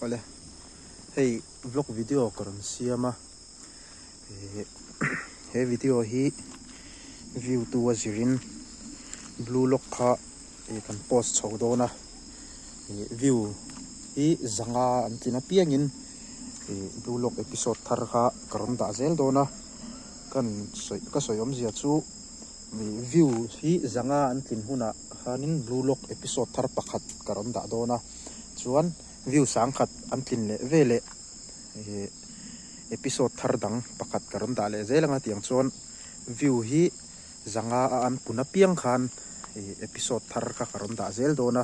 Oleh, hey vlog video karon siama. Hey video hi view tu wazirin blue lock kha kan post chho na view hi zanga antina piangin blue lock episode thar kha karon da zel do na kan soyom zia chu view hi zanga antin huna hanin blue lock episode thar pakhat karon da do na chuan view sang khat antin le vele episode thar dang pakhat karon da le zelanga tiang chuan view hi zanga an puna piang khan episode thar ka karon da zel do na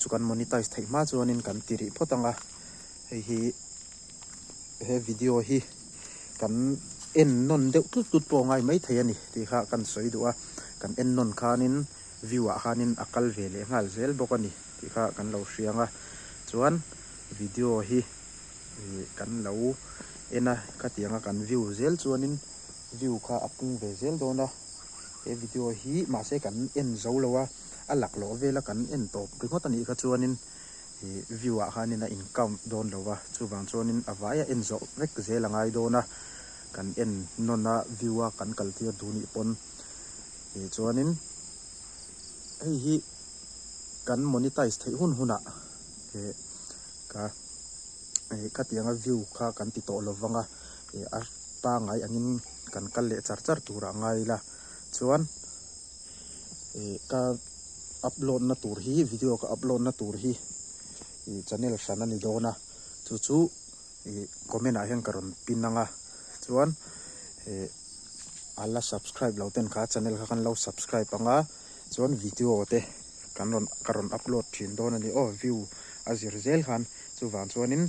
chu kan monetize thai ma chuanin kan tiri photanga he video hi kan en non deuh tut po ngai mai thai ani ti kha kan soi duwa kan en non khanin view a khanin akal vele ngal zel bokani ti kha kan lo hrianga chuan video hi kan lo ena katianga kan view zel chuanin view kha apung ve zel dona e video hi ma se kan en zo lowa alak lo vela kan en top ringot ani kha chuanin view a khanin a income don lowa chuwang chuanin awaya en zo vek zelangai dona kan en nona view a kan kaltir duni pon chuanin hi kan monetize thai huna katianga view kha kan ti to lovanga a pa ngai angin kan kal le char tura ngai la chuan ka upload na tur hi video ka upload na tur hi channel sana ni dona chu comment a heng karon pinanga chuan alla subscribe lauten kha channel kha kan lo subscribe anga chuan video te karon upload thin dona ni view azir zel khan chuwang chuanin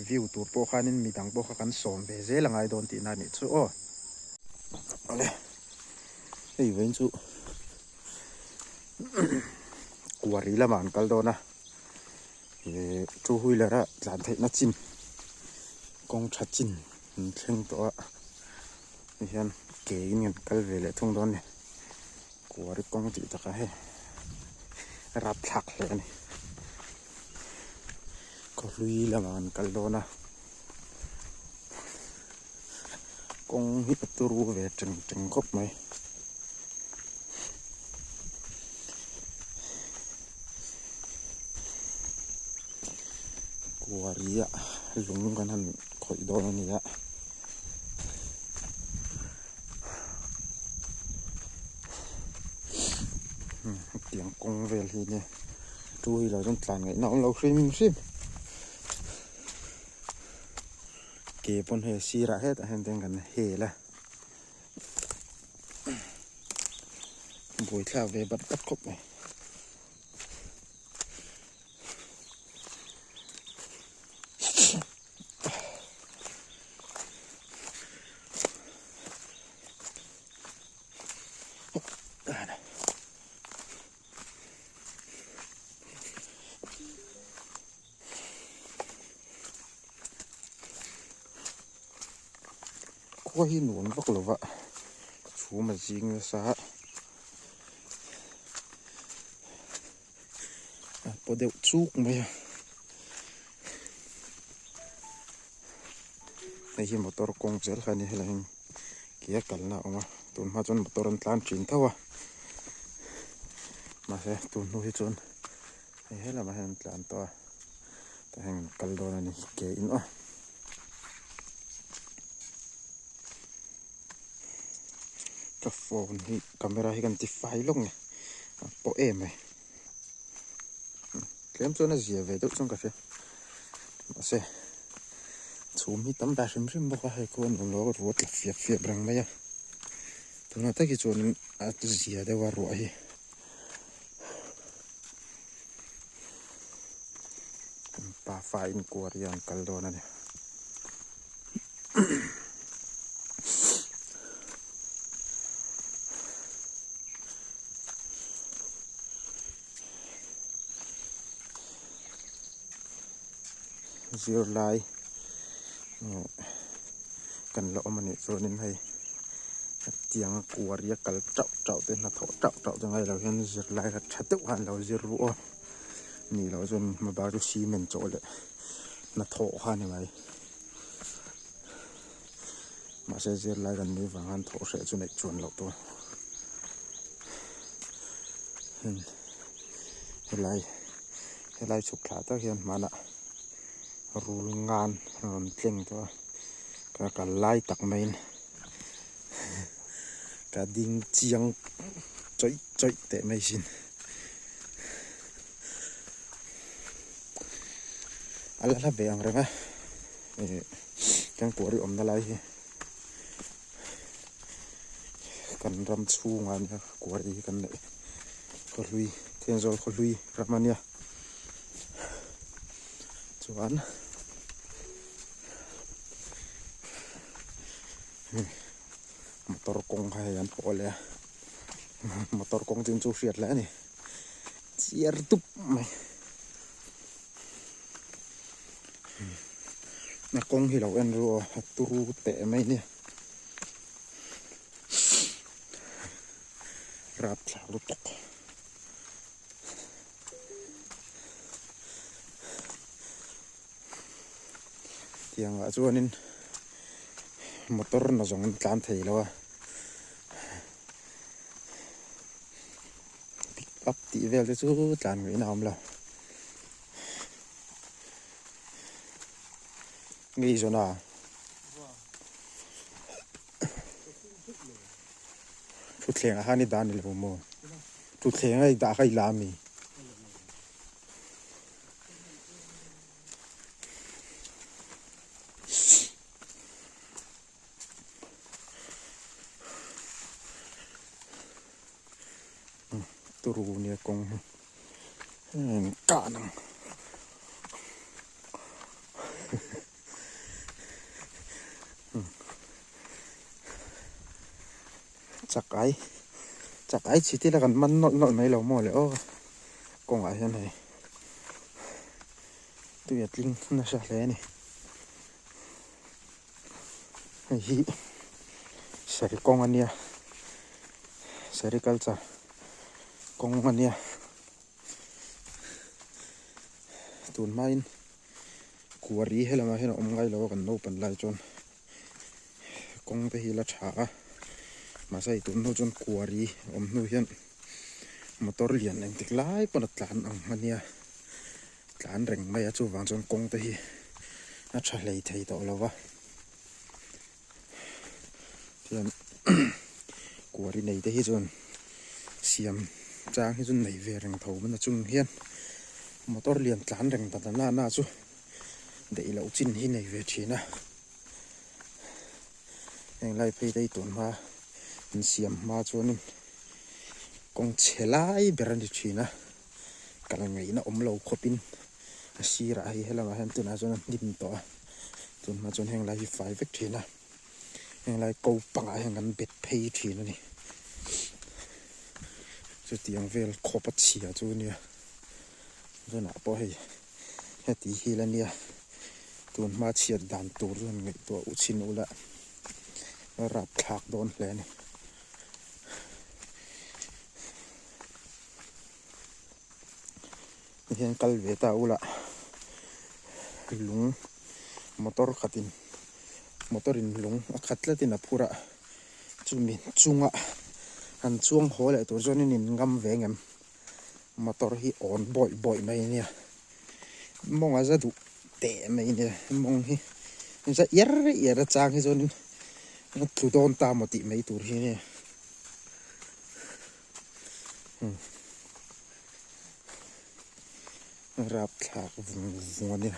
view tur po khanin midang po kha kan som ve zelangai don ti na ni chu ale ei wen chu kuari la man kal dona chu huilara tlan thai na chin kong tha chin thleng to hian ke in kal vele thung don ni kuari kong ti ta ka he rap thak le ni ko lui la man kal dona kong hi turu ve cheng khop mai kuaria lung kan han khoi dona ni ya tiang kong vel hi ni tui la ron tlan ngai na lo hrim ke pon he sira het hen teng kan he la boi thla ve bat kat khop mai ko hi nuan vak lova chu ma jing sa po deuh chuk mai nei hi motor kong zel khani helahin kia kalna oma tun ma chon motor an tlan thin thawa ma se tun nu hi chon hela ma hen tlan to ta hen kal don ani ke in ka phone hi camera hi kan ti fai long ne po em mai klem chona zia ve do chong ka fe ase chum hi tam ba rim bo ka hai ko no lo ruat la fia brang mai ya tuna ta ki chon a zia de wa ro hi pa fa in ko rian kal do na ne zero lai kan lo mani chonin hai tiang kuaria kal trau te na tho trau te ngai lo hian zir lai ka thateu han lo zir ru ni lo zon ma ba ru cement chole na tho kha ni mai ma se zir lai kan mi wangan tho se chu nei chuan lo to helai chuk thla ta hian mana rul ngan ron tleng to ka lai tak main ka ding chiang choi te mai sin ala la be ang renga kan kori om na lai hi kan ram chu ngan ya kori kan nei ko lui tenzol ko lui ramania chuan motor kong hai an pole motor kong tin chu riat la ni chiar tup mai na kong hi lo en ro turu te mai ni rap thla lu tok tiang a chuanin motor na zong tlan thei lo pick up ti vel te chu tlan ngai na om lo ngi zona thu thleng a hani dan ni lo mo thu thleng ai da kai la mi turu nia kong ka nang chắc ai chỉ là cần mắn nọ mấy lẩu mò lại ô còn ai thế này tôi biết linh nó sẽ lấy này hi sẽ con anh nha sẽ đi câu trả con anh nha tuần mai của rí hay là mà hay là ông ngay lâu cần nấu phần lại chôn con thì là chả mà sai tuần nấu chôn của rí ông nuôi hiện motor liền anh thích lái bọn tlan ông anh nha tlan rèn mấy chú vàng chôn con thì nó chả lấy thấy đó là vợ thì của rí này thì chôn xiêm trang thì chôn này về rèn thầu bên là chung hiện motor liền tlan rèn tận là na chú để lâu chín hi này về chỉ na anh lại phải đây tuần mà xiêm mà cho nên con chế lại bền đi chỉ na cái là ngày nó lâu khó pin xí ra hay là mà hắn tuần nào cho nên điểm to tuần mà cho nên lại phải vết chỉ na anh lại câu bằng ai hắn bệt pay chỉ na này cho tiếng về khó bắt chỉ à cho nên cho nào bỏ hay hết tí hi là nia tuần mà chiết đàn tổ rồi người tổ uchin ula rap thạc đón lên này hiện cal về ta ula lung motor khatin motorin lung khatla tin apura chumin chunga an chuang ho le tur jonin in ngam ve ngam motor hi on boy mai nia mong aza du te mai nia mong hi za yer chang hi jonin nó thu don ta một tí mấy tur hi nia rap thạc vùng nia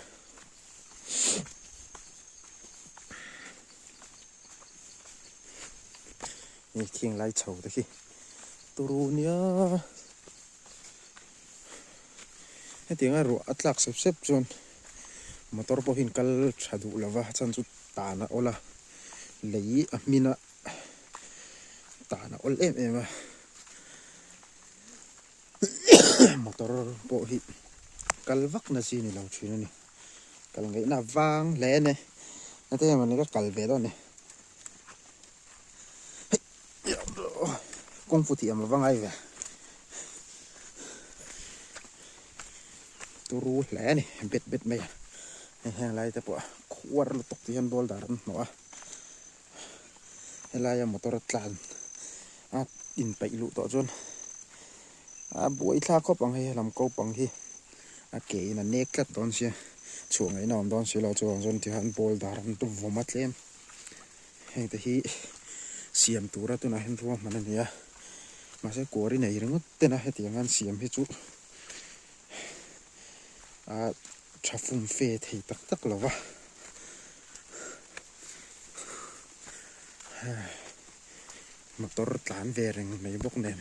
นี่เคียงไล่เฉาตะกี้ตัวเนี้ยให้ถึงอ่ะรัวอัตลักษณ์เซฟจนมอเตอร์พอหินกัลชาดูละวะจันจุดตานะโอละเลยมีนะตานะโอลเอ็มมอเตอร์พอหินกัลวักนะสินี่เราชินนี่กัลไงน่ะวางแล่เนี่ยนั่นแต่มันนี่ก็กัลเวดอนเนี่ยcông phu thì mà văng ai vậy tôi ru lẽ này bet mày heng lai te po khuar lu tok ti han bol dar an no a helai a motor tlan a in pai lu to chon a buai thla khop ang he lam ko pang hi a ke in a nek tlat don sia chuang ai nom don si lo chuang zon ti han bol dar an tu voma tlem heng te hi siam tura tu na hen ruam man ania ma se kori nei ringut te na he tiang an siam hi chu a thafum fe thei tak tak lova motor tlan ve reng nei bok nen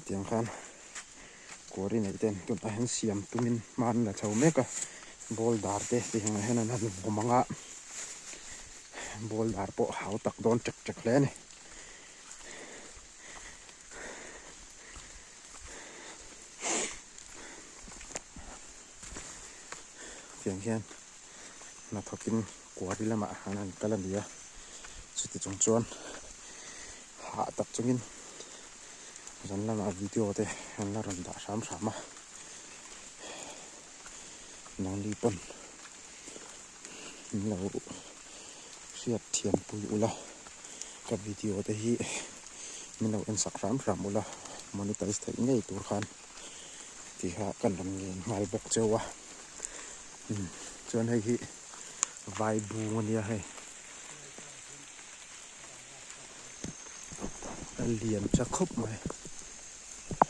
tiang khan kori nei ten tun a hen siam tumin man la chau meka bol dar te ti hang hen an han bomanga bol dar po hau tak don chak chak le ni tiang hian na thokin kori lama hanan kalandia chuti chung chuan ha tak chungin zan lama video te han la ran da sam sama nang li pon lo siat thiam pui ula ka video te hi min lo en sak ram ram ula monetize thai nei tur khan ti ha kan ram ngen ngai bok chewa chuan hei hi vai bu ania hei liam cha khop mai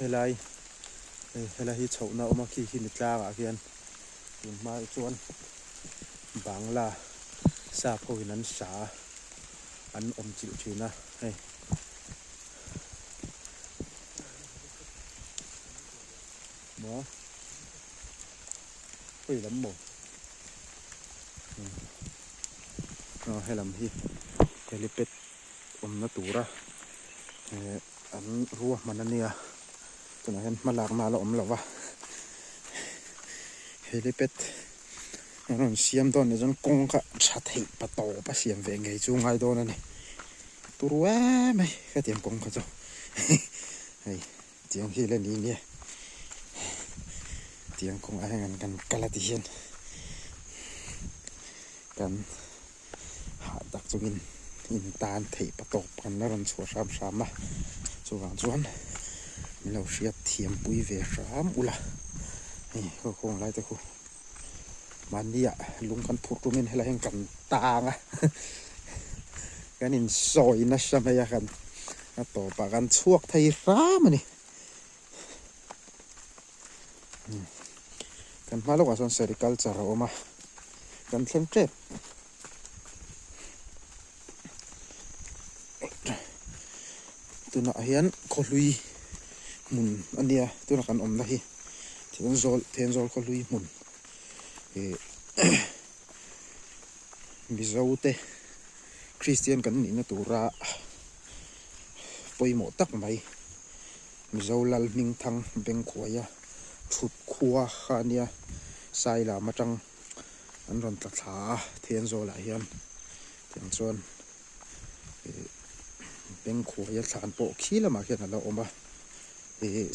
helai hi chhouna oma khi hi nitla ga hian tun mai chuan bangla sa phoin an sa an om chil thina hei mo pui lam mo no helam hi helipet na tura an ruwa manania tuna hen malak na lo lova helipet anon siam don ne jon kong ka tha thei pa to pa siam ve ngei chu ngai don ani turwa mai ka tiam kong ka cho hei tiang hi le ni ni tiang kong a hengan kan kalati hian kan ha tak chungin in tan thei patok kan na ron chho ram sama chuwang chuan milo hriat thiam pui ve ram ula hei ko khong lai te khu mania lung kan phutumin hela heng kan tanga kan in soi na samaya kan na to pa kan chuak thei ram ani kan malo ka son sericulture oma kan thlem trep tuna hian kholui mun ania tuna kan om na hi thenzol kholui mun mizote Christian kan ni na tura poimo tak mai mizolal ning thang beng khoya thut khuwa khania saila matang an ron tla tha thenzol a hian tiang chuan beng khoya thlan po khila ma khian ala oma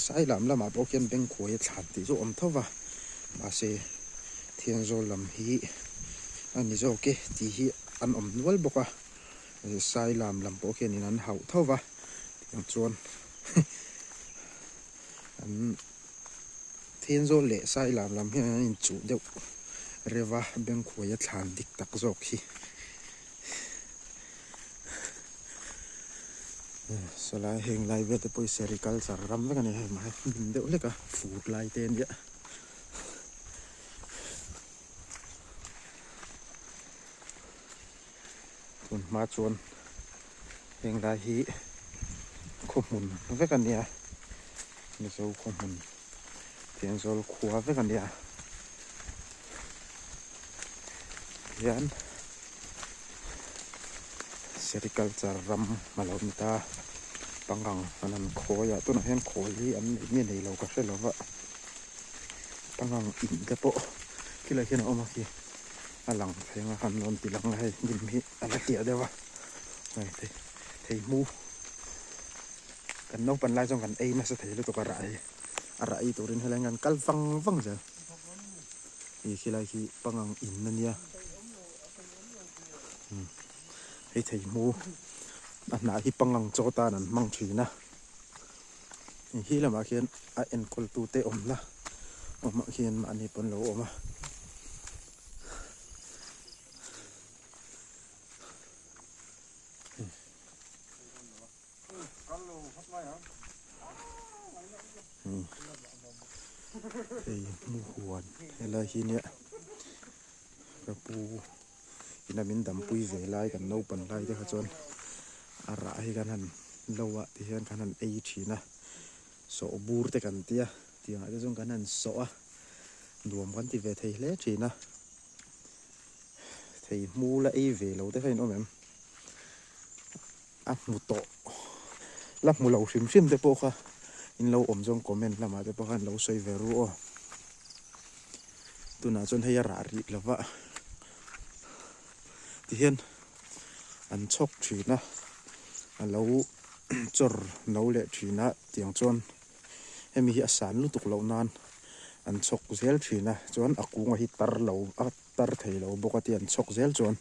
sai lam lama po khian beng khoya thlan ti zo om thova ma se thianzol lam hi ani zo ke ti hi an om nual boka sai lam po khian in an hau thova tiang chuan an thianzol le sai lam hian in chu deuh rewa beng khoya thlan dik tak zok hi sala heng lai ve te poi sericulture ram ve kani ma min deuh leka food lai ten ya tun ma chuan heng lai hi khomun ve kania ni zo khomun tianzol khuwa ve kania yan sericulture ram malomita pangang anan khoya tuna hen kholi an ni nei lo ka hrelowa pangang in te po kila hian oma ki alang thenga han non tilang hai nim hi ala tia dewa ngai te thei mu kan no pan lai jong kan ei na sa thei lu to ka rai turin helengan kal wang ja อีขี้ไรขี้ปังอินนั่นเนี่ยให้ไทยมูอันไหนที่ปังโจตานั่นมังทีนะฮีละมาเขียนเอ็นคอลตูเตอมละมาเขียนมาอันนี้ปนโลมาไอ้มูหวนอะไรทีเนี้ยกระปูอินามินดำปุยเวลายกันโนปันไลเด็กจนอะไรกันหันเราอะที่เห็นกันหันไอชีนะโสบูร์แต่กันเตียที่หาที่จงกันหันโสอะรวมกันที่เวทีเล่ชีนะที่มูละไอเวเราได้เห็นโอ้แม่อ่ะมูโตรับมูเราชิมเตปโอค่ะอินเราอมจงคอมเมนต์ละมาเตปกันเราใส่เวรูอ๋อตัวน่าจนให้ยาราริแล้วว่าที่เห็นอันชกชีนะอันเราจรเราเละชีนะเตียงจนให้มีอาสารลุตุกเหล่านานอันชกเซลชีนะจนอากูงหิตาร์เราตาร์ไทยเราปกติอันชกเซลจน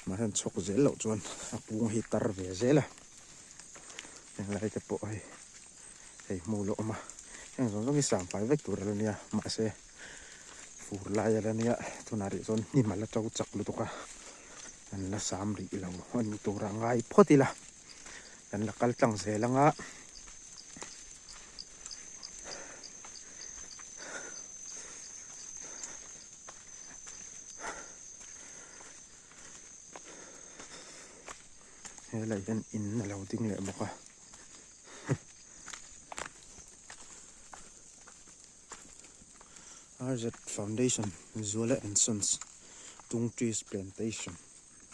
มาอันชกเซลเราจนอากูงหิตาร์เวเซลอย่างไรจะปล่อยให้มูลออกมาอย่างสองต้องมีสามฝ่ายเวกตัวแล้วเนี่ยมาเสฟูลายแล้วเนี่ยตัวนาริจนนี่มาแล้วเจ้าจักลุตุกะอันละสามริเราอันนี้ตัวร่างกายพอดีละอันละกัลตังเซลังอ่ะอะไรกันอินเราดิ้งเลยบอกว่า RZ Foundation Zola and Sons Tung Trees Plantation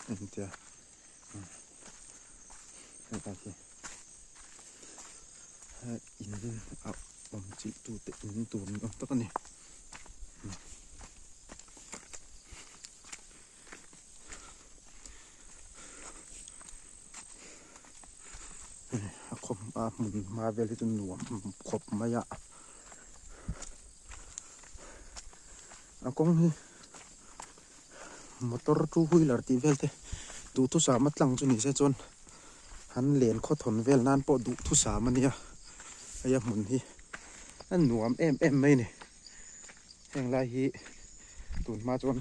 and yeah okay in out chỉ tu tự in tu nó tất cả này không mình mà về thì tôi nuông khop mà ya con motor tu hui là ti vel te du tu sa mat lang chu ni se chon han len kho thon vel nan po du tu sa man ya aya mun hi an nuam em mai ni heng lai hi tun ma chon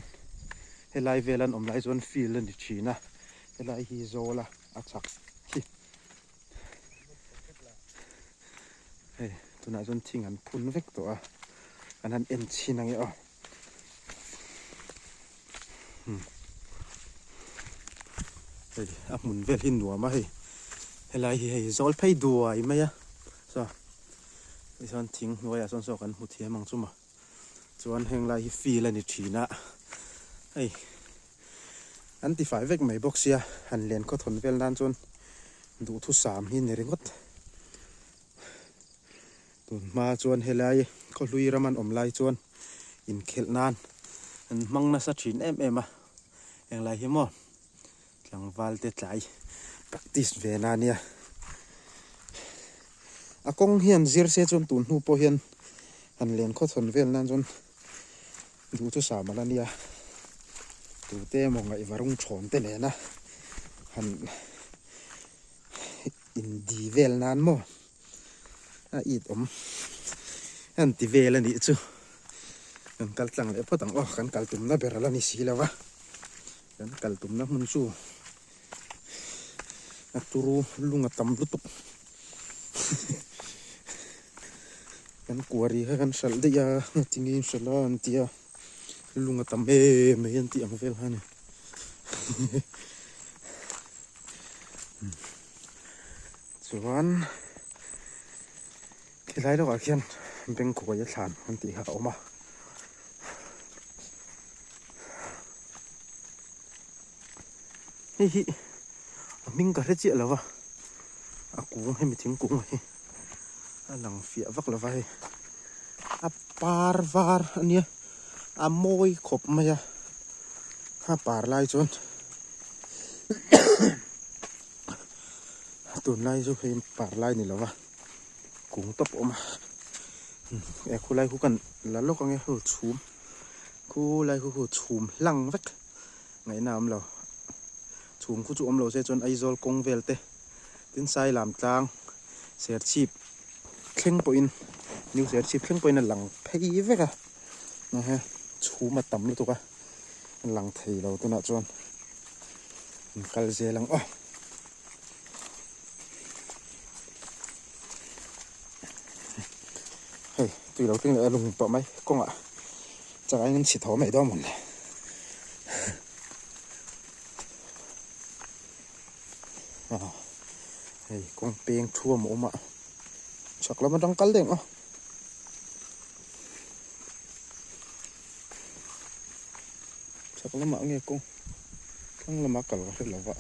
he lai velan om lai chon feel ni china he lai hi zola a chak hi he tuna chon thing an phun vek to a an han en chinang e a hey mun vel hin nuam a he he lai hi he zol phei duai mai a soไอ้ส่วนทิ้งไว้อะส่วนสกันหุดเทียมังซุ่มอ่ะส่วนแห่งไรฟีละนิชีนะไอ้อันที่ฝ่ายเวกไม่บอกเสียหันเลียนก็ทนเวลนานจนดูทุสามหินในเรื่องก็ตุนมาจวนเฮลัยก็ลุยระมันอมไลจวนอินเขลนานอันมังนัสชินเอ็มอ่ะอย่างไรเฮมอหลังวาลเตตไหล practice เวนาเนี่ยอากงเฮียนซิร์เซจนตุนหูปอเฮียนหันเลียนข้อทนเวลนั่นจนดูทุสามาแล้วเนี่ยดูเต้มองไอ้วารุงชนเต้เลยนะหันอินดีเวลนั่นมั้งอีดหันตีเวลนี่จูกันกัลตังเลยพอตั้งอ๋อกันกัลตุ่มน่ะเบรละนี่สิแล้ววะกันกัลตุ่มน่ะมันสู้นักตุรูลุงตำลุตุกกันกวรีกันสัลเดียทิ้งอินสัลลันเตียลุงก็ทำไม่ยันตีอังเฟลฮะเนี่ยส่วนที่ไรเราก็เขียนเป็นขวดยาฐานมันตีเขาออกมาฮิมิงก็ได้เจี๊ยแล้ววะอากูให้ไม่ทิ้งกูไงหลังเฟียวักละไว้ปาร์วาร์อันเนี้ยมวยขบมาจ้ะปาร์ไล่จนตุนไล่จนเป็นปาร์ไล่นี่แล้ววะกุ้งตบออกมาคู่ไล่คู่กันแล้วลูกก็เงี้ยชูม khu lại khu chùm lăng vách ngày nào ông lâu chùm khu chùm ông lâu sẽ chọn aizol công vel te tin sai làm tang ser chip khen point new ser chip khen point là lăng pay vách à nè ha chùm mà tầm luôn tụi cả lăng thầy lâu tôi nói chọn kal dê lăng hey tùy đầu tiên là lùng tọa mấy con ạ chắc anh chỉ thấu mày đó một này hey con beng chua mổ mà chắc làมันต้องcắt lên chắc là mà nghe con không là mà cắt là là vậy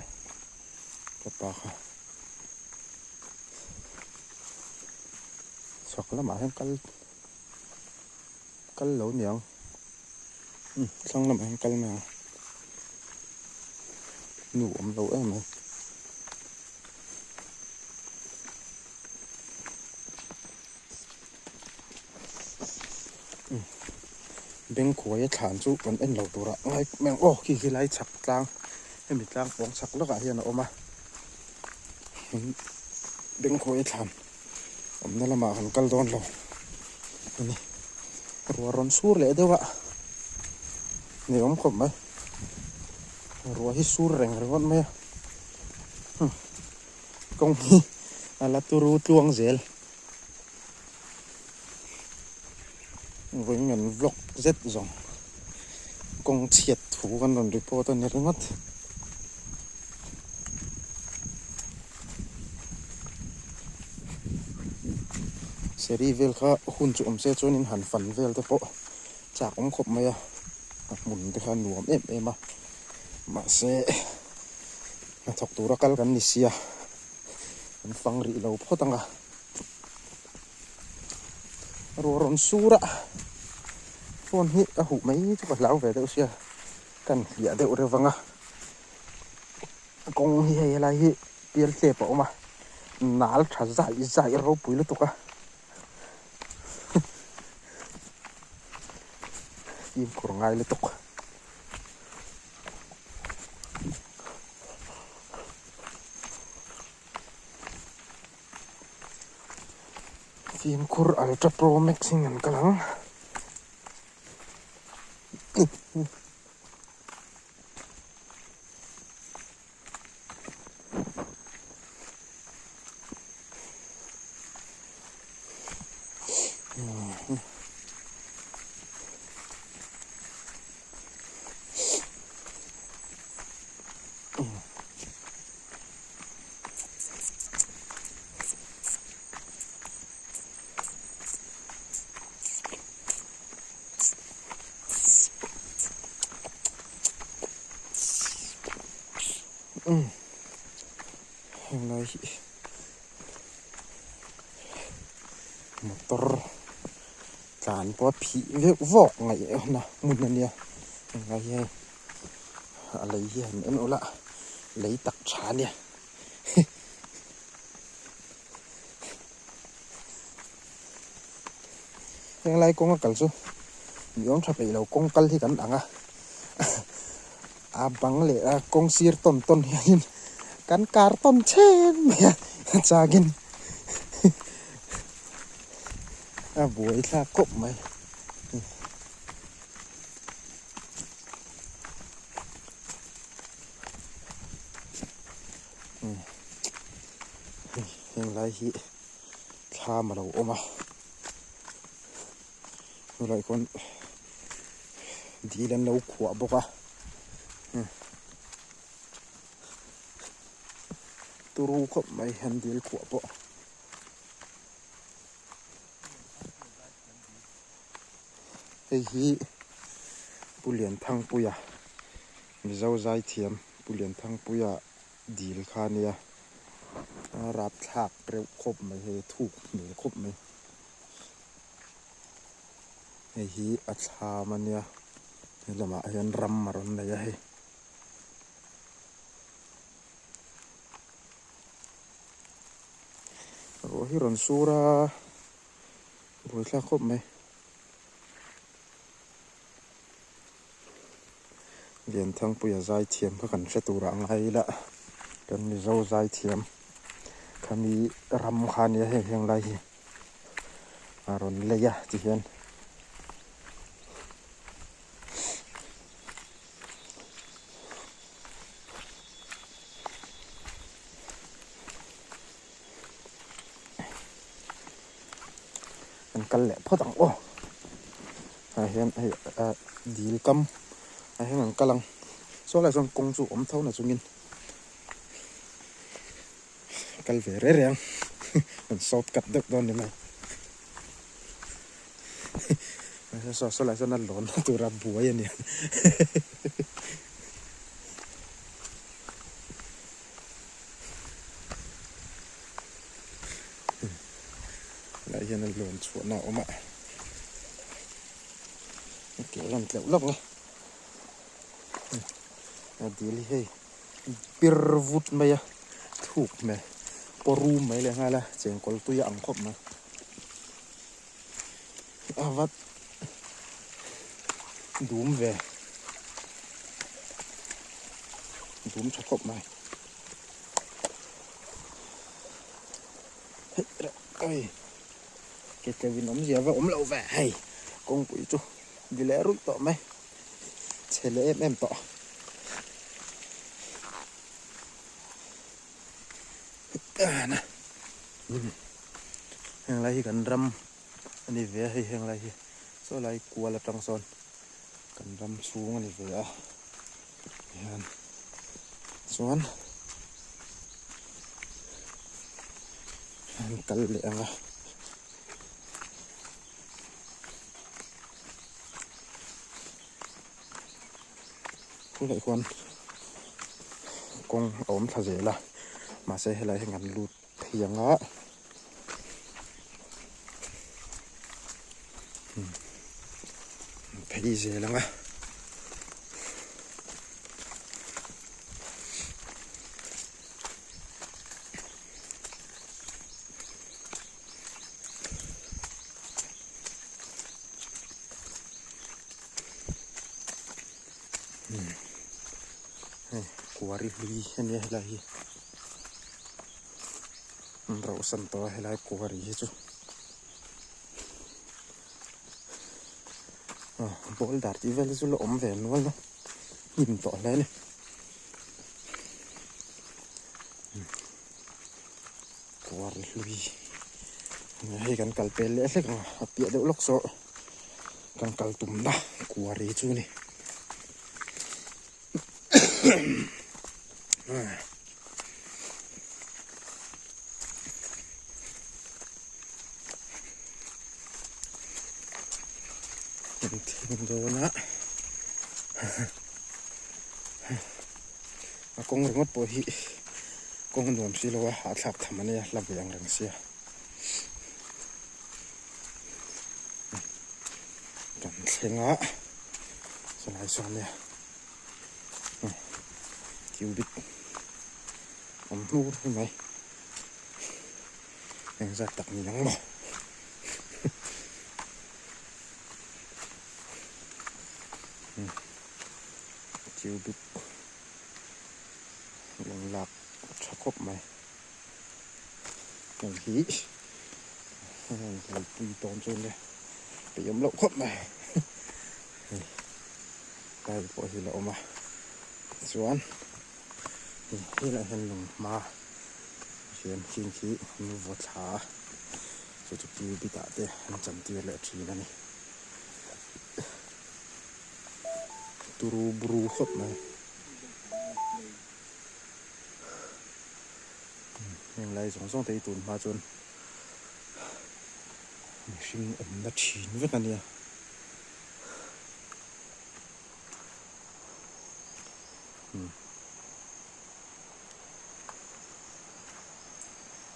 các bà chắc là mà không cắt lẩu nhàng không là mà không cắt mà nhủ ấm lẩu em mà bên khối thản chú vẫn ăn lẩu đồ ra ngay mèo khi lấy chặt lang em bị lang bóng chặt nó cả hiện là mà bên khối thản nó là mà hắn cắt đòn lẩu này rùa ròn sur lệ đâu ạ nếu ông không mấy rùa hít sur rèn rồi con mấy công là turu tuang zel với ngành vlog rất rộng công triệt thủ con đồn reporter này rất series vel kha hun chu om se chuan in han fan vel te po chak om khop mai mun te kha nuam em ma se na thok tura kal kan ni sia an fang ri lo photanga ro ron sura phone hi a hu mai chu ka lau ve de sia kan hia de ure wanga kong hi lai hi piel te po ma nal tha zai ro pui lu tuka im kur ngai le tok im kur ultra pro maxing an kalang hôm nay motor cản qua phí việc vọc ngày na mun na nia ngày hay lấy hiện em lạ lấy tặc trà nia yang lai con cái số nhóm chụp bị lâu con cල් thì cắn đắng băng lệ con sir ton hiện cắn karton chen mẹ chagin buổi là cộp mày hiện lại hi tha mà đầu ôm rồi con đi lên nấu của bốc turu khop mai handle của bộ hi pulian thang puya mizo zai thiam pulian thang puya dil khania rap thak reu khop mai he thu ni khop mai hi atha mania lama hian ram maron nei he ro hi ron sura buổi thla khop mai Viện thang bùi dài thiềm các cần sẽ tù ra ngay là cần mi dâu dài thiềm kami ram khan ya heng lai hi aron leya chi hian an kal le photang o a hian ai dil kam a heng an kalang so lai song kong chu om thau na chungin kal ve re reng an sot kat dek don ni mai so lai son an lon tu ra buai ani lại hiện an lon chu na oma kiểu làm kiểu lóc này dil hi pirvut maya thuk me poru mai le ngala cheng kol tu ya ang khop ma avat dum ve dum cha khop mai ơi cái vin ống gì vậy ống lậu về hay con quỷ chú vì lẽ rút tọ mày thế lẽ em tọ nè hàng lại gần râm anh đi về hay hàng lại số lại cua là trăng son gần râm xuống anh đi về hàng xuống hàng cල් lẹ à lại con ốm thà dễ là mà sẽ lại ngắn lụt thiêng á thấy dễ lắm á kuari lui ini lagi rausan to helai kuari chu bol dar ti vel chu lo om ve nual no nim to le ni kuari lui hei kan kal pel le hlek a pia de lok so kan kal tum na kuari chu ni rồi nè con rừng ngót bồi hi con nuông xí lo hạt tháp thầm anh em làm việc rừng xía cần xem á xong lại xong nè kêu bít ông nu thế này anh ra tập nhắn bỏ kêu bít lồng lạc chọc khóc màyอย่างนี้ปีตอนจนเลยไปยมลงครบมาไปพอที่เรามาสวนนี่แหละเห็นลงมาเขียนชิ้นขี้นูวัดชาสุดที่พิตาเตะจำที่ละทีนั่นนี่ตูรูบรูครบมายังไงสองตีตุนมาจนชิงอมนัดชินเวทนั่นเนี่ย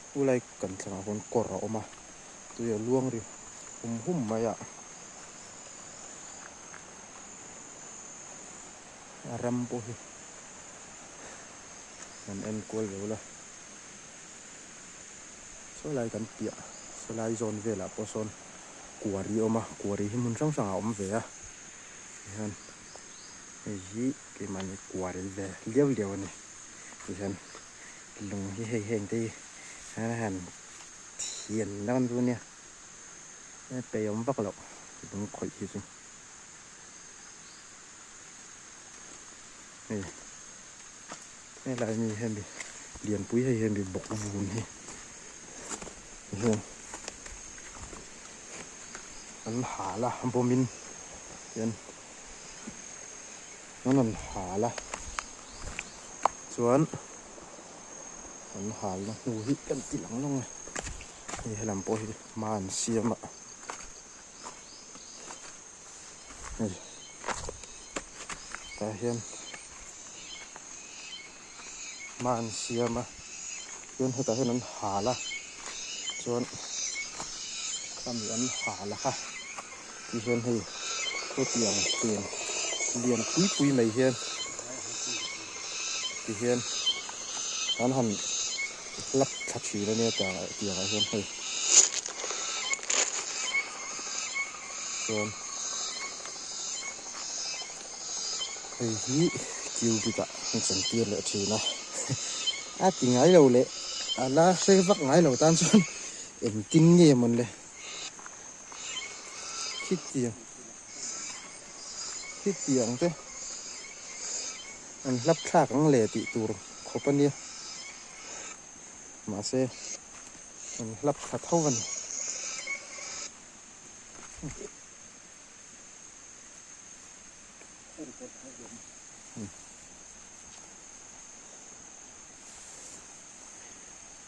ผู้ไล่กันสองคนกดเราออกมาตัวอย่าล่วงดิหุ่มมาอ่ะรำปุ๊บมันเอ็นกลัวอยู่ละsố lại gần bịa số lại dồn về là poson của ri oma của ri himun sang sang ôm về à hi cái mà này quả đấy về liêu này thì dân lùng hi hèn thì hàn thiền non luôn nha bây ông vắt lộc đúng khỏi gì chứ này này là gì hèn bị liền quý hay hèn bị bọc vùn hi hèn anh hả là bố mình hèn nó nằm hả là xuống anh hả là ngủ hít cần tí lắng luôn này thì làm bôi màn xiêm ạ này ta hiện màn xiêm ạ hiện ta hiện anh hả là xuống làm anh hả là ha thì hiện thì có tiền liền quý mày hiện thì hiện anh hẳn lắp khắc khí lên nha tiền ở hiện thì xuống thì hí kêu bị tạ chẳng tiền lại thì nó thì ngái đầu lệ là sẽ vắt ngái đầu tan xuống em tin nghe mình lệ hít tiền thế anh lắp khắc cũng lệ tị tù khó bao nhiêu mà sẽ anh lắp khắc thâu vần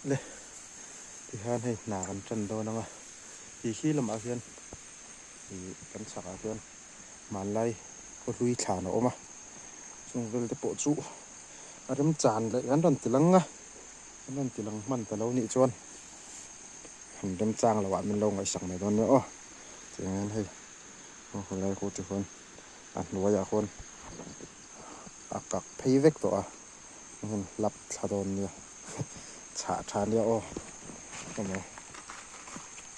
đây thì han hay nàกันchân đâu nè thì khi làm ở hiện thìกันsạc ở hiện mà lại có lui thả nó mà chúng về cái bộ trụ ở đâm tràn lại gắn đòn tỉ lăng á đòn tỉ lăng mặn tỉ lâu nị chuan hình đâm trang là bạn mình lâu ngày sẵn này đó nữa thì nên hay hôm nay cô chú con ăn nuôi à con các phay vết đó mình lập thà đòn nha chả chán nha mà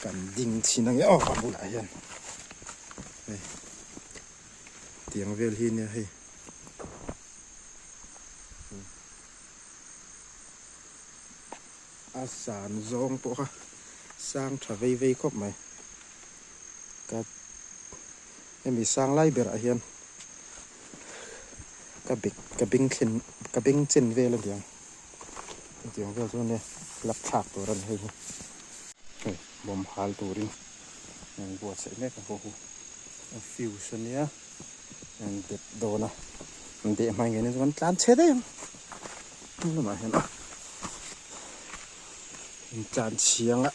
cần đình chỉ năng nhớ còn bù lại hiện tiếng về hin nha hay sản rong bộ ha sang trả vây khóc mày cả em bị sang lại bể hiện cả binh chân về lên tiếng về rồi nè lập thạc tổ rần hay bom hal tổ đi buat sẽ nét là hồ fusion nhá đẹp đồ nè để mai ngày này vẫn làm chết đấy nhưng mà hiện chán chiang á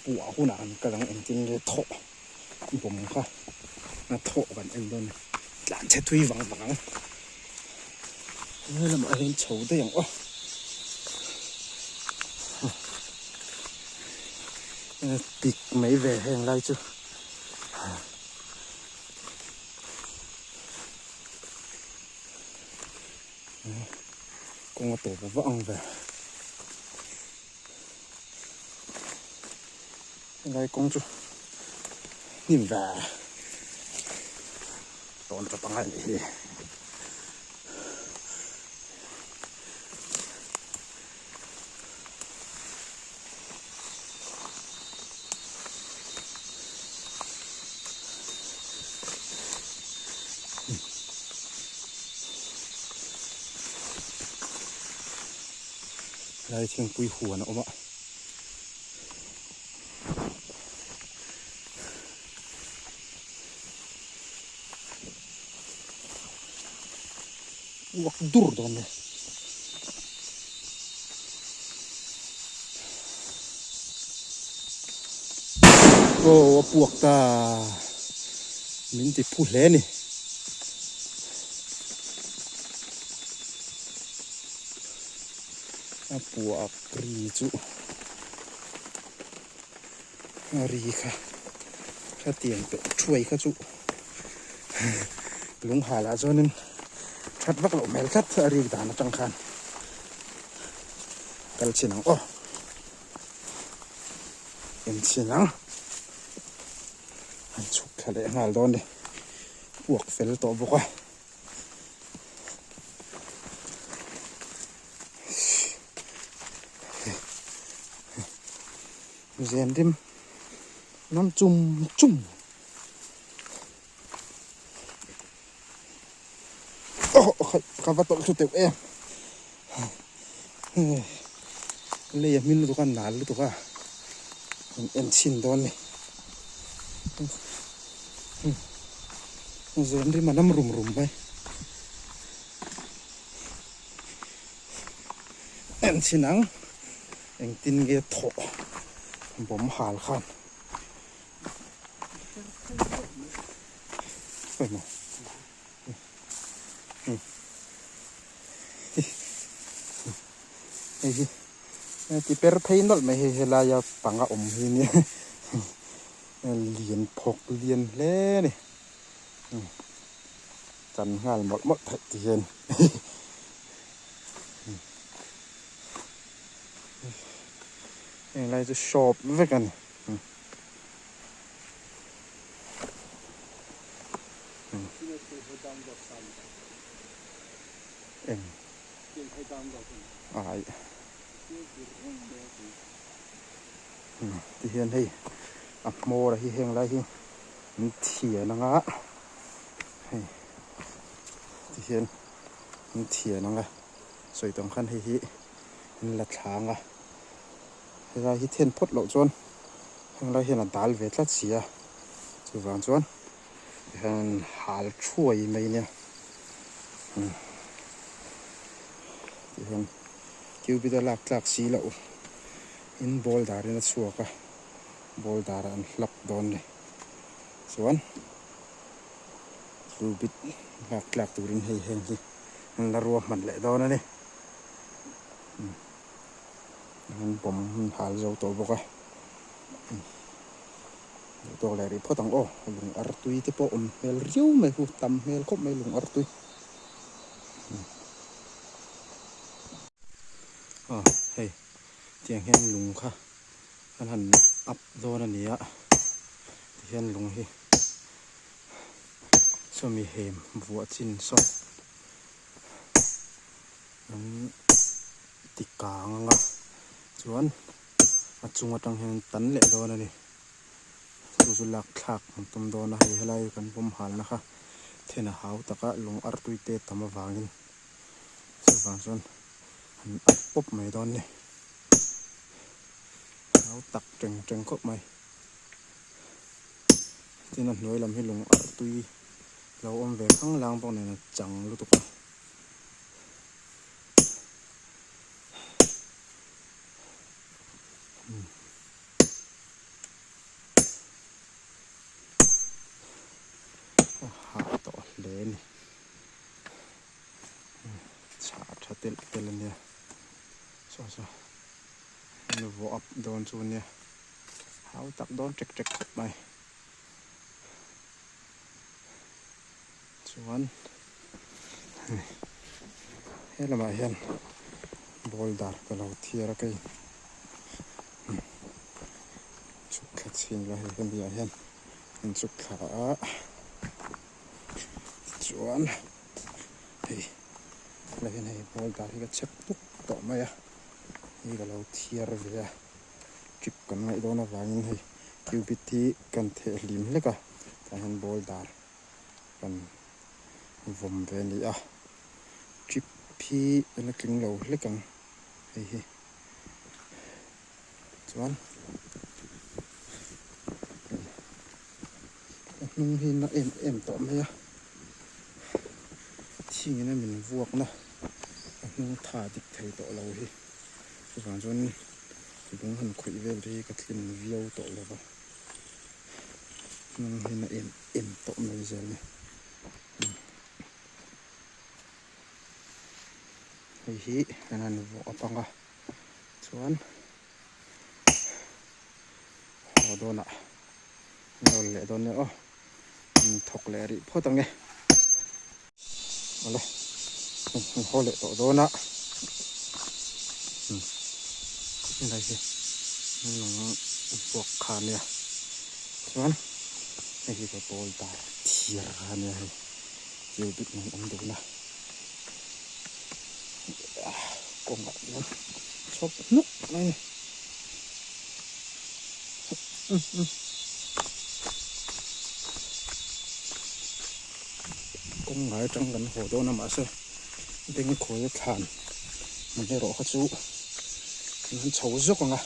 bùa khu nào cái thằng em tin cái thọ bom ha thọ gần em luôn làm chết thui vắng đây là mọi hình xấu đấy tịt mấy về hàng lại chứ con tổ vọng về đây con chú nhìn về đón cho bằng này đây thiên quy hùa nữa ạ wak dur đó nè buộc ta mình thì phụ lẽ nè buộc ri chú ri khá tiền bị chui khá chú lúng hà là cho nên khát vắt lộ mèo khát ri ta nó trăng khan cái chuyện nào em chuyện nào anh chụp cái này ngài đó này buộc phải tổ buộc เซนดิมน้ำจุ่มโอ้ข้าวต้มสุดเต็มเลยยังมีลูกกันหนาลูกตัวเอ็นชินโดนเลยเซนดิมมันน้ำรุมไปเอ็นชินังเอ็งตินเกทโถผมหาลขันไปมั้งที่เปิดไทยนั่นไม่เห็นลายปังอมหินเนี่ยเลียนพกเลียนเล่นี่จันงานหมดที่เห็นอะไรจะชอบไว้กันเอ็งที่เห็นให้อับโมอะไรที่เห็นอะไรที่มันเถียนังอ่ะที่เห็นมันเถียนังอ่ะสวยตรงขั้นที่มันหลัดช้างอ่ะเวลาที่เทียนพดเหล่าจวนเวลาเห็นอันดาลเวทลัดเสียสุวรรณจวนเห็นหาช่วยไหมเนี่ยที่เห็นคิวบิดาลักสีแล้วอินบอลดารินชัวกะบอลดารันหลับโดนเลยส่วนคิวบิดลักตูรินให้เห็นสิมันละรัวมันแหละโดนนี่มันผมหาเจ้าตัวบอกว่าตัวอะไรรีพอตั้งโอ้ลุงอาร์ตุยที่พอเมลริ้วไม่หูตำเมลคบไม่ลุงอาร์ตุยเฮ้ยเจียงเห็นลุงค่ะอันหันอัพโดนอันนี้อะเห็นลุงเฮ้สมีเหมวัวจินสดนั้นติกางอ่ะส่วนอาจุงอาตังเห็นตันเละโดนอันนี้สุลักขักมันตุ้มโดนนะให้ไล่กันผมหันนะคะเทน่าหาวตะกะลุงอาร์ตุยเตะทำมาฟังกินส่วนฟังส่วนอันอัพปุ๊บไม่โดนนี่เอาตักจังก็ไม่ที่นั่นหน่วยลำให้ลุงอาร์ตุยเราอมเวข้างล่างตรงนี้นะจังรู้ตุกหาต่อเลนชาเตลเนี่ยโซ่นี่วัวอัพโดนส่วนเนี่ยเอาตักโดนจักเข้าไปส่วนเฮ้ยละมาเห็นบอลดาร์ก็เราเทียร์กันชุกขัดชินเราเห็นดีเห็นชุกขาส่วนเฮ้ยเราเห็นให้บอลดาร์ที่ก็เช็คปุ๊บต่อมาอ่ะนี่ก็เราเทียร์เลยอ่ะจิบกันไม่โดนอะไรนี่ให้คิวบิทีกันเทลิมเลยก็แต่เห็นบอลดาร์กันวมเวนี่อ่ะจิบพี่เป็นกึ่งเราเล็กกันเฮ้ยส่วนนุ่งหินนะเอ็มต่อไหมอ่ะที่นี่นะมันวกนะนุ่งท่าดิบไทยต่อเราเฮ้ยส่วนส่วนนุ่งหันคุยเวลที่กับลินวิวต่อเราปะนุ่งหินนะเอ็มต่อไหมเจ้าเนี่ยเฮ้ยนั่นวกปังอ่ะส่วนโดนอ่ะโดนเลยโดนเนี่ยอ๋อถกเลยริพ่อตังไงมาเลยพ่อเลยโดนอ่ะนี่อะไรสินี่หลงบวกขาเนี่ยส่วนไอ้ที่ตัวโตตาเทียร์ขาเนี่ยให้เกี่ยวบิดมันดูนะกงแบบนี้ชอบนุกเลย cũng ngài trong gần hồ đô nằm ở xe bên khối thản mình để rõ khát chú nó xấu rốc à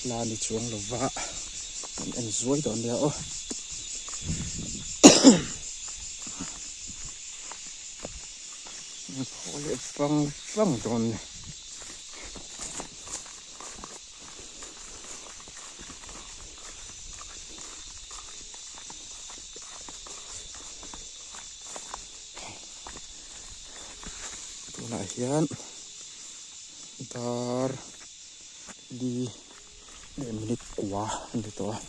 là đi chuông là vạ mình ăn dối đón đeo khối lại văng văng đón tụi này hiện dar đi để mình quá để to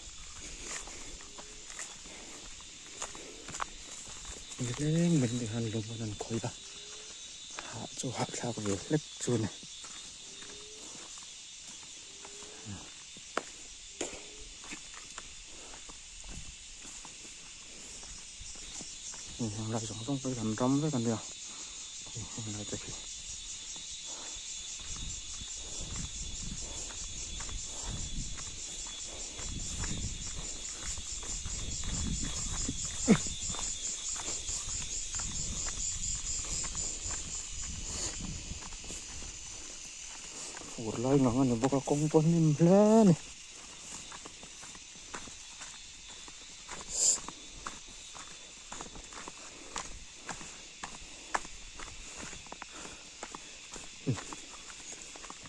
lên mình đi hành luôn mình khối ra hạ cho hạ thạc về lách chuột này lại giống với gần râm với gần nhiều lại tới ủa lại ngon này bốc công bón im lên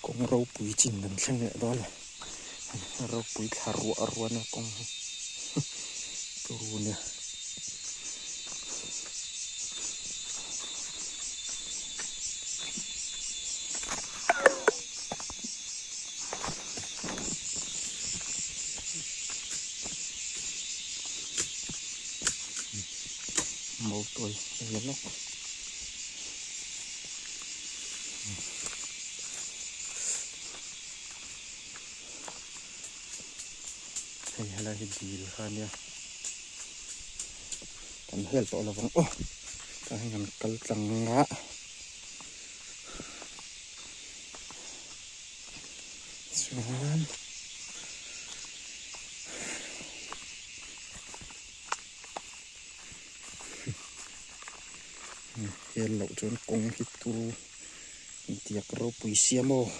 công rau bụi chín lần sang nhẹ đó là rau bụi thả rùa nè công rùa nè màu tuổi lớn lắm hay là cái gì được ha nha cần hết tội là vắng ô cái ngành cල් trắng ngã xuống hiện lậu trốn công hít tu tiệc rau bụi xiêm ô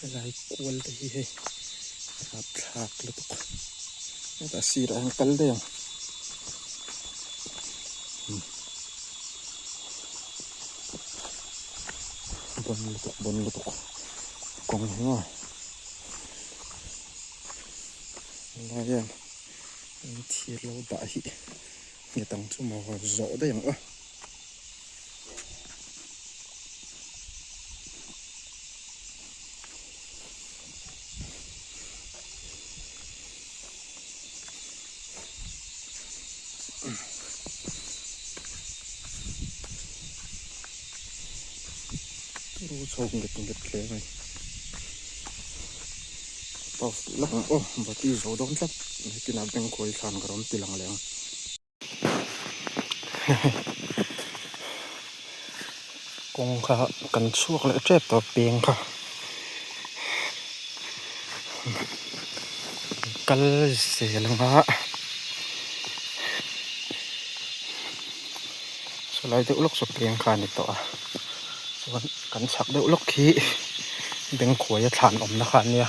lại cuốn đây hay thạc thạc luôn nó ta xì ra hàng cල් đây bon lutuk công hoa là yan thiệt lâu đại nhà tăng cho màu rõ đây yang sâu nghịch thế này tao lắc ô bà tí dấu đón lắm cái nào bên khối khăn cái đón tí lặng lẽ công khá cần suốt lại chết tao biếng khá cl xì lắm hả sau lại tự lúc sụp biếng khá này tao cần sạc tự lúc khí bên khối thản ổn nó khá nha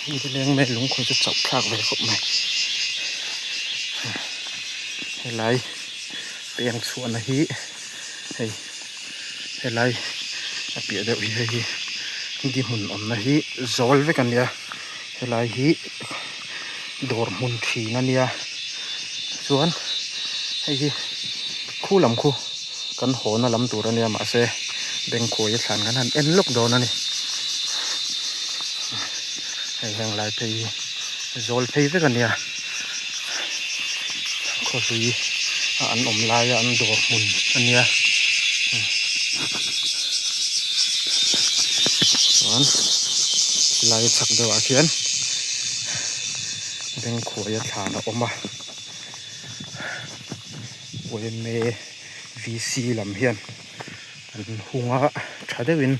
đi lên mẹ lúng khối cho chọc thạc về khúc này hay lại biếng xuống là hí hay lại bịa đậu hay đi mùn ổn là hí dối với cần nha hay lại hí đổ mùn thí nè nha xuống hay khu làm khu cần hổ nó lắm tủ ra nha mà xe bên khối sản cái hẳn em lúc đó nè hay hàng lại thì dối thấy với cần nha có gì ăn ổn lại ăn đổ mùn anh nha lai chak dewa khian beng khuaya thla na oma OMA VC lam hian an hunga thadewin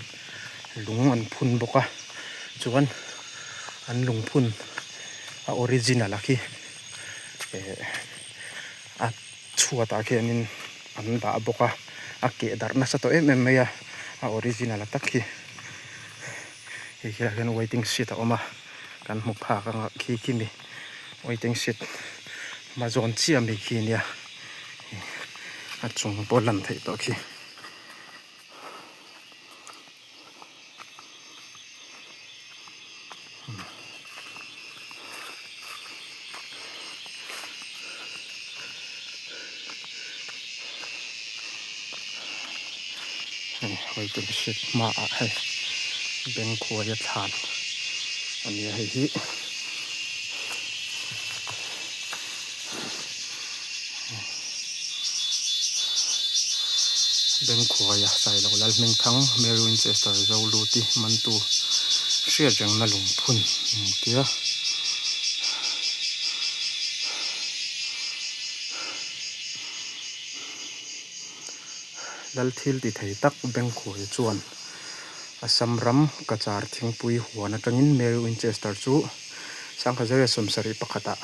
lung an phun boka chuan an lung phun a original akhi a chuata khianin an da boka a ke darna sa to meya a original atakhi hi hian waiting sheet a oma kan mu pha ka khi kimi waiting sheet ma zon chi ami khi nia a chung bolan thei to khi waiting sheet ma a hai beng khuaya thlan ani hei hi beng khuaya sai lo lal meng thang Mary Winchester zo lu ti man tu hria jang na lung phun tia dal thil ti thei tak beng khuaya chuan asam ram kachar thingpui huan atangin Mary Winchester chu sangkhazaria somsari pakhata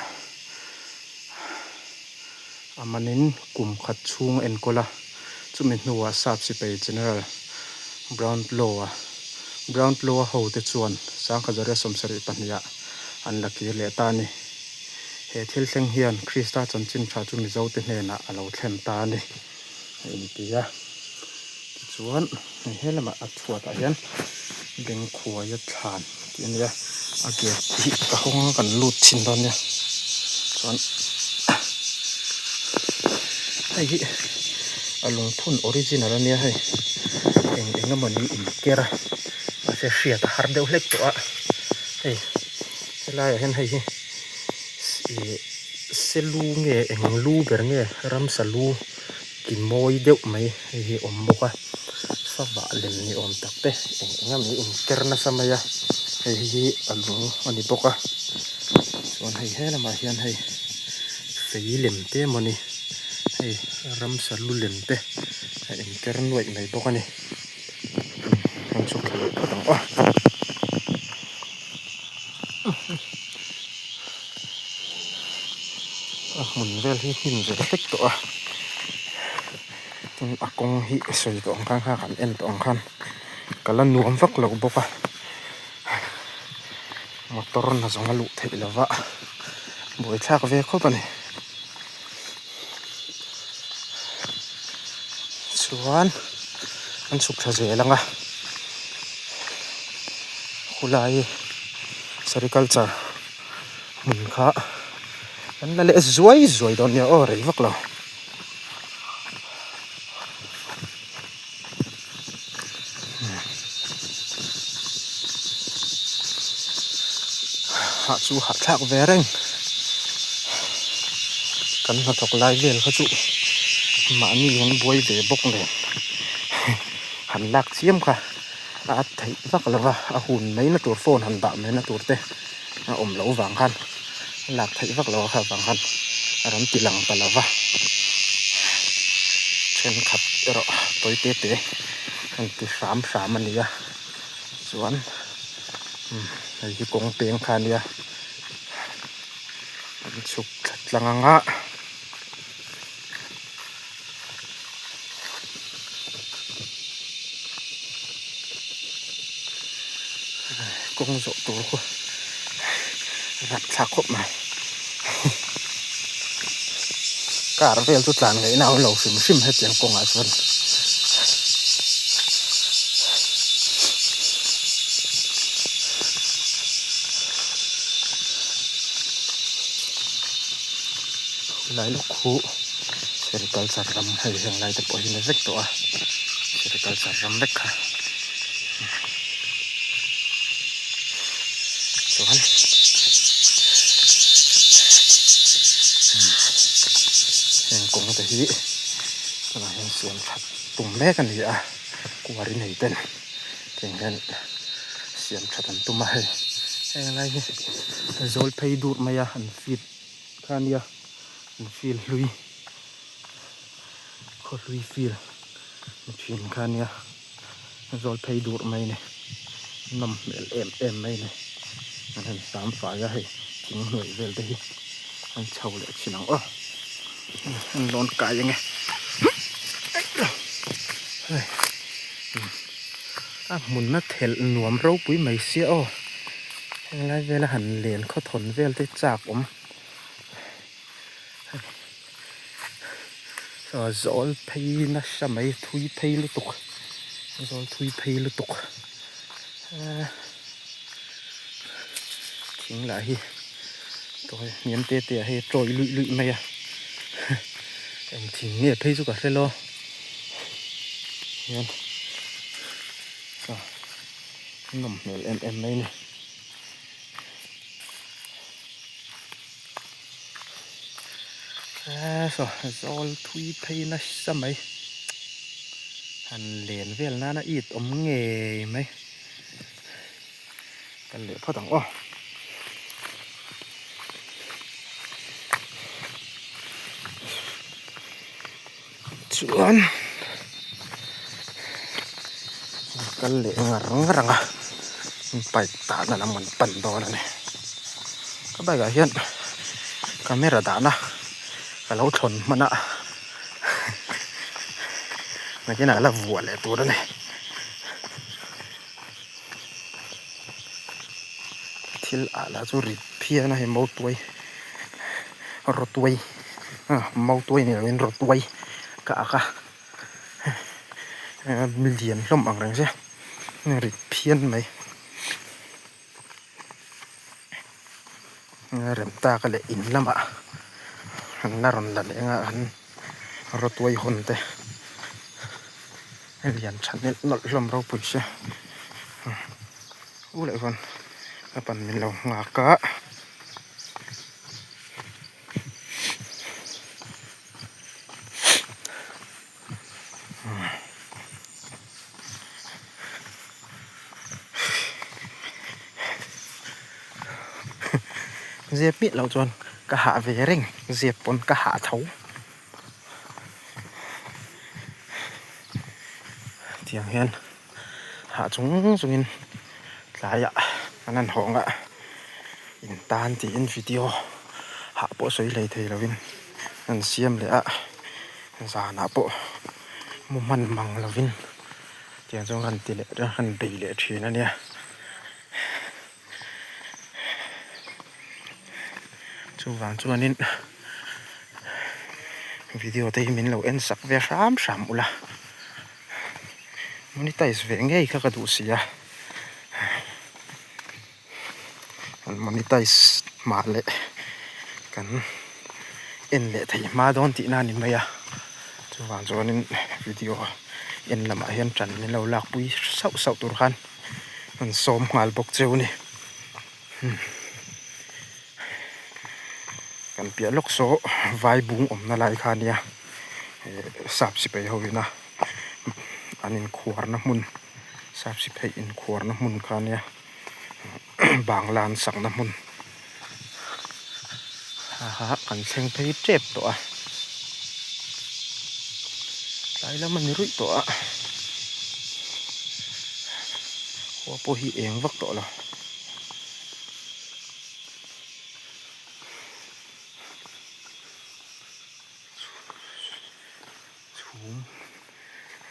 amanin kum khat chung enkola chumi hnuwa sap si pe general ground law ho te chuan sangkhazaria somsari pahnia an laki le ta ni he thil thleng hian Krista chanchin tha chumi zo te hna alo thlem ta ni in tia chuan helama a thuata hian beng khuaya thlan tiania a ge ti ka hong kan lut thin don nia chuan hei alung phun original ania hei engamani in kera a se hria ta har deuh hlek to a hei helai hen hei selu nge englu ber nge ram salu kimoi deuh mai hi om boka sava len ni om takte engami in kerna samaya hei alung ani boka chuan hei helama hian hei feilem te moni hei ram salu lem te in kern wai mai boka ni an chuk tang a mun vel hi hin ve tek to a akong hi soi to ang khan kan en to ang khan kala nuam vak lo boka motor na zonga lu thei lova boi thak ve kho pani chuan an suk tha zelanga khulai sericulture mun kha an la le zuai don ya o rei vak lo ha chu ha thak ve reng kan ha thok lai vel kha chu ma ni hon boi ve bok le han lak chiam kha a thei vak lova a hun mai na tur phone han da mai na tur te a om lo wang khan lak thei vak lo kha wang khan ram tilang palava chen khat ero toi te te an ti sam ania chuan hei hi kong peng khan ya an chuk thlanga kong zo tur ko rat thla khop mai kar vel tu tlan ngai naw lo sim he tiang kong a chuan lai lo khu sericulture ram hei heng lai te po hin vek to a sericulture ram vek kha chuan heng kong te hi kana heng siam that tum mek ani a kuari nei ten keng hen siam that an tuma hei heng lai hi zol phei dur maya an fit khania an fil lui kho lui fil thin khania zol phei dur mai ne nam em mai ne an sam fa ya hei thing hnoi vel te hi an chho le chinang an lon ka yang mun na thel nuam ro pui mai sia lai vela han len kho thon vel te chak zol phei na samai thui phei lu tuk zol thui phei lu tuk thing la hi toi niam te he troi lui mai em thing nge phei chu ka hrelo yan nom mel em mai ne zol thui phei na samai han len vel na it nge mai kan le phatang chuan kan le ngaranga pai ta na lamon pan do na ne ka bai ga hian camera da na ka lo thon mana na kina la vual le tur ne thil ala chu ri phia na he mo tuai ro tuai mo tuai ne wen ro tuai ka million lom ang rang se ri phian mai rem ta ka le in lama an naron la le nga an ro tuai hon te lian channel nol lom ro pui se u le von apan min lo nga ka dẹp biết lâu chuan cả hạ về rình dẹp pon cả hạ thấu tiếng hiền hạ chúng in lại ạ anh ăn hỏng ạ in tan thì in video hạ bộ suy lấy thầy là vin anh xem lẽ ạ già nã bộ một mặn măng là vin tiếng trong hành tỷ lệ đó hành tỷ lệ chuyện này nè chú vàng chú anh video tay mình lâu en sắc về sám ula monetize về ngay các cái đồ xí monetize mà lệ cần en lệ thấy mà đón tị nan in mày chú vàng chú anh video en làm hiện trần nên lâu lạc bui sâu tur khan mình xóm ngal bốc treo nè kan pia lok so vai bung na lai khania sap si pe hoina anin khuar na mun sap si pe in khuar na mun khania banglan sak na mun ha kan seng pe trep to lai la man rui to ho po hi eng vak to la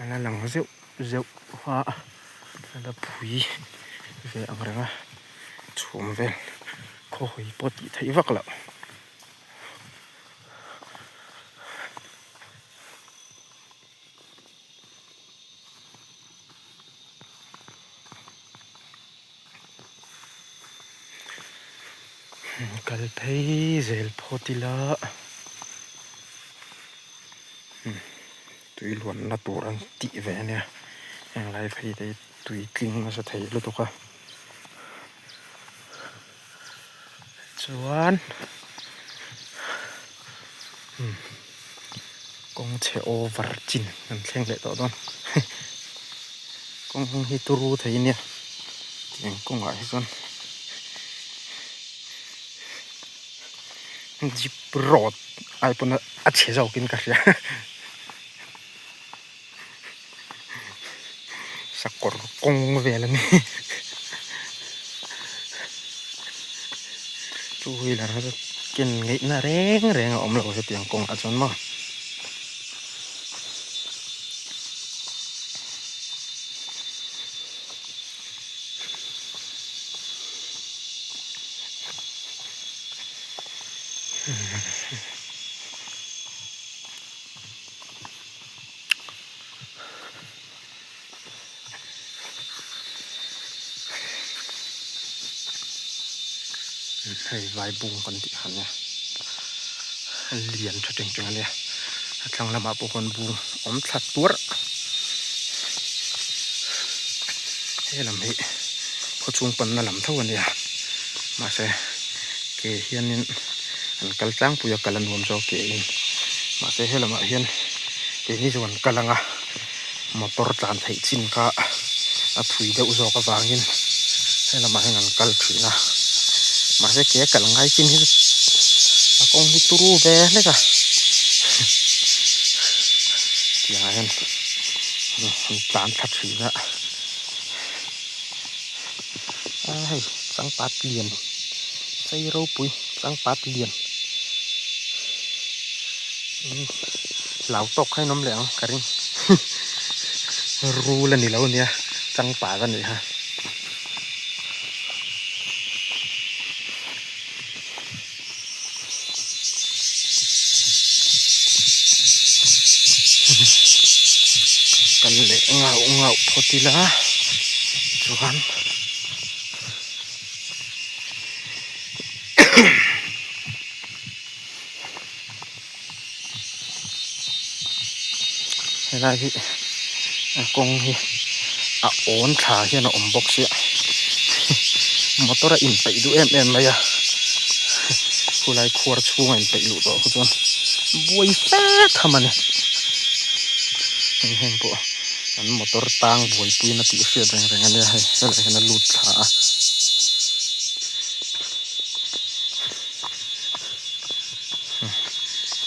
là lằng rượu hoa là phủi về ăn rồi mà chùm về khôi bớt đi thấy vắc lợ cái thấy rèn potila tùy luôn là tổ ăn tị về nè em lại phải để tùy kinh nó sẽ thấy luôn thôi chuan con sẽ over chín mình xem lại đó thôi con hituru thấy nè tiếng con lại chuan จิบรอดไอ้ปุ่นอัดเชจากินกันเสียสักกอร์กงเวลนี่ช่วยแล้วนะกินไงน่าแรงอมเราจะเตียงกงอัดจนมั้งให้ไวบุงกันติหันเนี่ยเลียนชัดจริงๆเลยทั้งละมาปุกันบุงอมชัดตัวเฮ้ยลำเฮ้พอช่วงปันน่ะลำเท่ากันเนี่ยมาเสเกเฮียนนี่อันกัลจังปุยกัลันรวมโจเกอินมาเสเฮลมาเฮียนเกนี่จวนกัลังอ่ะมาปอร์ตานไทยจินกะอ่ะถุยเดอุโจกะวางยินเฮลมาเฮงันกัลถุยนะมาเสเกกัลังไงจินฮิอะกงฮิตุรูเวเลยกะอย่างนั้นตานทัดถุยนะไอ้สังปัดเลียนใส่รูปุยสังปัดเลียนเหลาตกให้น้ำเหลวกระริ่งรู้แล้วนี่แล้วเนี่ยจังป่ากันเลยฮะกันเละเงาพอดีละจวนเวลาที่กงที่โอนขาเฮียนอมบกเสียมอเตอร์อินไปดูเลยอะผู้ไรควรช่วยไปดูต่อคุณจวนบวยแป๊ดทำมันเนี่ยแห้งๆปุ๊อันมอเตอร์ตังบวยปุยนาทีเสียแรงๆเนี่ยให้อะไรกันนะลุดขา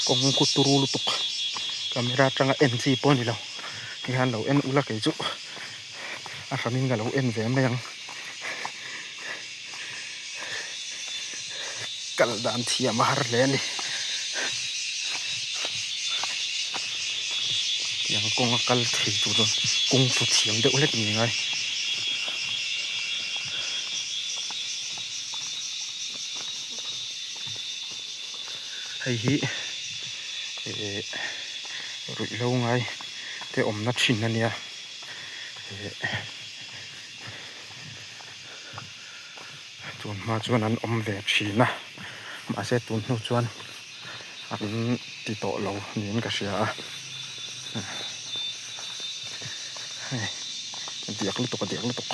กงกุตุรูลุตุกkamera tanga NC pon ni lo ihan lo en ula ke chu a ramin ga lo en ve me yang kal dan thia ma har le ni yang kong kal thi tu do kong tu thiam de ulet ni ngai hay hi rụi lâu ngay thế ôm nó chín anh nha tuần mà chuan ăn ôm về chín à mà sẽ tuần nó chuan ăn đi tổ lâu nên cả xe điếc lúc tục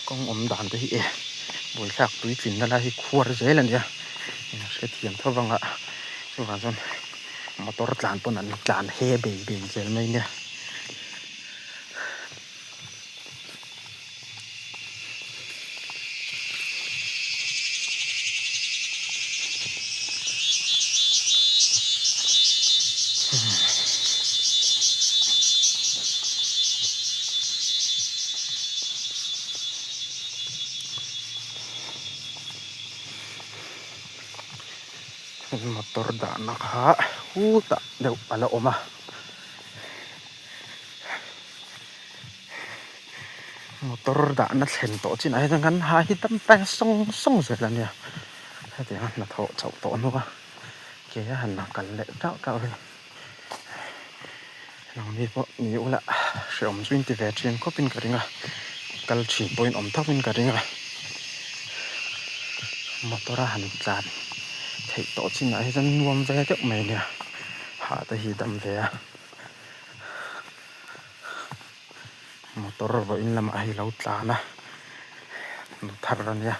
con ôm đàn thế hi buổi sáng túi chín là hi khua rồi dễ lần nha sẽ thiền thâu văng ạ chứ còn chuan motor tlan pun an tlan he be zel mai ne motor da nak ha ta deu ala oma motor da na thlen to chin ai gan ha hi tam pa song zel ania ha ti na tho chau to no ka ke han na kal le tao le nang ni po ni ula shom swin ti ve chen ko pin ka ringa kal chi point om thapin ka ringa motor han tlan thei to chin ai zan nuam ve tek mai nia ha ta hi dam ve a motor ro in lama hi lo tlana nu thar ania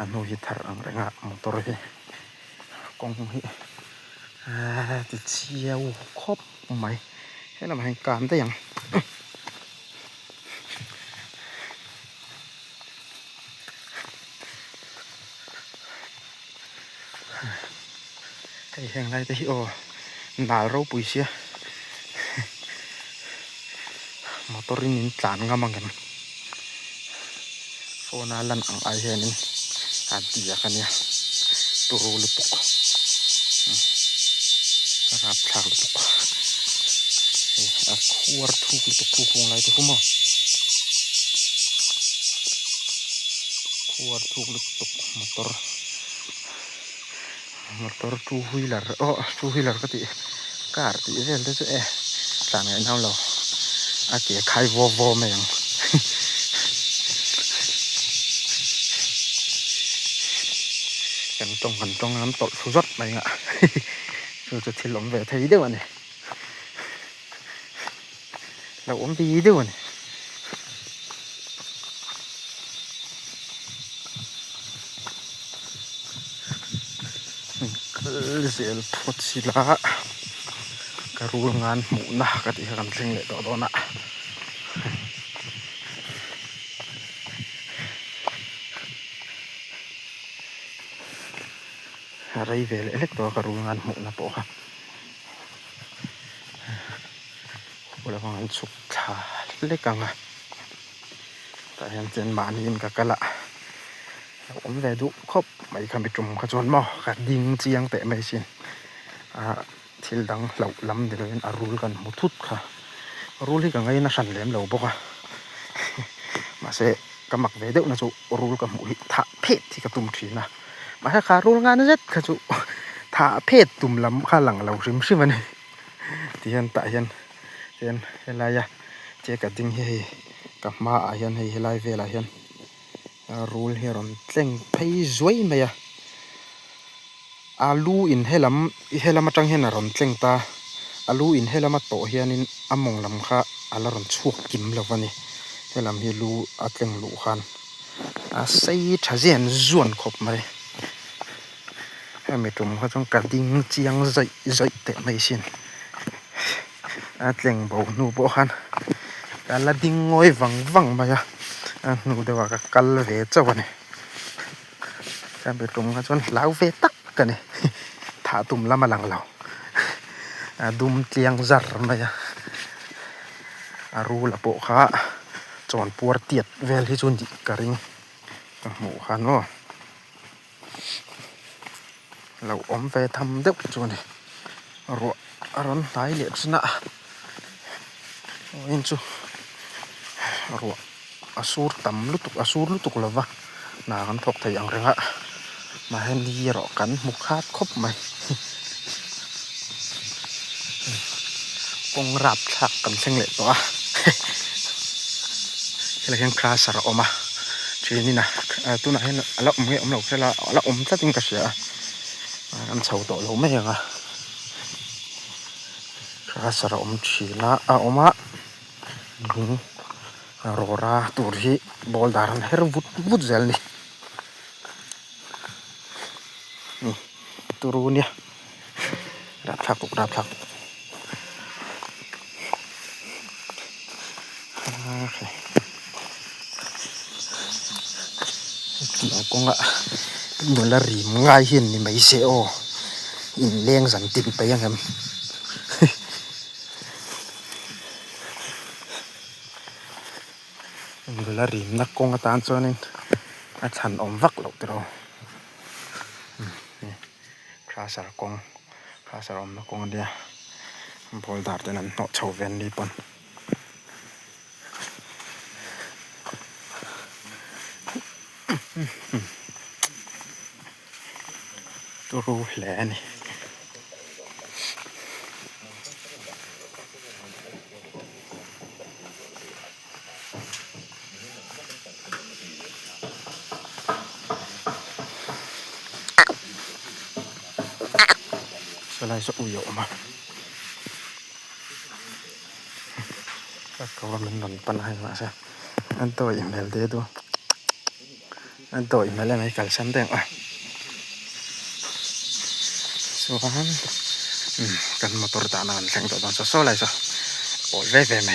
anu hi thar ang renga motor hi kong hi ti chiao khop mai hay là mày cảm thấy rằng cái hàng này thì ô nà râu bùi xia motorin in tlan nga mangan phone lan ang ai henin adia kania turu lutuk rap thak lutuk a khuar thuk lutuk khung lai te humo khuar thuk lutuk motor two wheeler ka ti car ti vel te chu tlan ngai nau lo a ke khai vo mengกันตรงน้ำตกสุดๆไปอ่ะเราจะทิ้งลมไปที่เดียวนี่เราอมดีเดียวนี่เสียพดศิลากระรูงานหมูนะกติกันเชิงเลยต่อนะอะไรเวลเล็กตัวกระรูงานหมูนะปะครับเราฟังสุขชาเล็กกังอ่ะแต่ยังเจนบานีนกับกะละผมแวดูครบไม่คำไปจุ่มขจรหม้อกัดดิงเจียงแต่ไม่ชินทิลดังเหล่าลำเดี๋ยวเป็นอารูลกันมุทุดค่ะรูลที่กังไงน่าสั่นเหลี่ยมเหล่าบอกว่ามาเสกำมักเวดูนะจูรูลกับหมูท่าเพศที่กระตุ้มทีนะมาให้ขารูลงานนั่นเด็ดค่ะจูท่าเพศตุ่มลำข้าหลังเหล่าริมชิมันที่ยันตายันอะไรอะเจ๊กัดดิงเฮกับมายันเฮลายเวลายันรูลเฮรอนเต็งไปสวยไหมอะอาลูอินเฮลัมจังเฮนารอนเต็งตาอาลูอินเฮลัมโตเฮียนินอมงลำค่ะอาลารอนชุกกิมเลวันนี้เฮลัมเฮลูอาเต็งลูขันใส่ชาเจียนจวนขบไหมให้ไม่ตรงเขาต้องกัดดิงเจียงใจแต่ไม่ชินเต็งบ่นูบ่ขันการละดิงงอยวังมาอะนูเดี๋ยวว่ากัลเวเจ้าวันนี้การไปตรงเขาจนลาวเวตักกันนี่ถ้าตุ่มละมาหลังเราดุมเตียงจัดมาอะรู้ละโปะขาจอนปวดเตียดเวลที่จุนจิกระริงหมูขันว่าเราอมเวทำเด็กจุนนี่รัวร้อนตายเหลียดชนะอินจูรัวอาสูรต่ำลุตุกละวะนากันทกแต่ยังเรื่องอะมาให้ดีรอกันมุขคาดคบไหมกงรับฉักกันเชิงเล็ดตัวอะไรกันคลาสระออกมาชีนี่นะตัวไหนเราเราแค่เราจะติงกระเสียอันเฉาตัวเราไม่ยังอ่ะคลาสระชีละออกมาโรราตัวที่บอลดารันเฮร์วุดเซลนี่ตัวรู้เนี่ยรับทักตุกรับทักโอเคเกี่ยวกงอะเหมือนละรีมง่ายเห็นนี่ไม่เสียโออินเลี้ยงสันตินไปยังไงเหมือนละรีมนักกงตานโซนินอาจารย์อมวักหลอกตัวเราคลาสระกงคลาสระอมนักกงเดียบอลดาร์เดนันโนชาวเวนลีปอนตัวรู้แหล่นี่สไลด์สอุยออกมาก็ว่ามันหล่นปัญหามาใช่อันตัวอีเมลเดดูอันตัวอีเมลอะไรไม่กันซ้ำแต่งอ่ะส่วนกันมอเตอร์ตานันแข่งตัวตอนโซ่อะไรซะโอ้ยเว่ไหม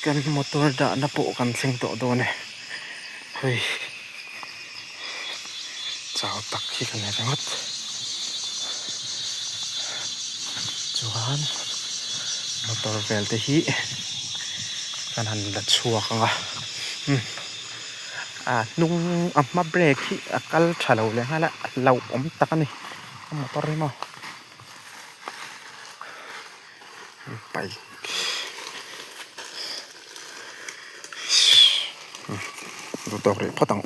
กันมอเตอร์ตานับโปกันแข่งตัวเนี่ยเฮ้ย sao tak khi kan này ngot chuan motor vel te hi kan han la chuak anga nung amma break hi akal thalo le hala lau om takani motor hi ma pai motor ri phatang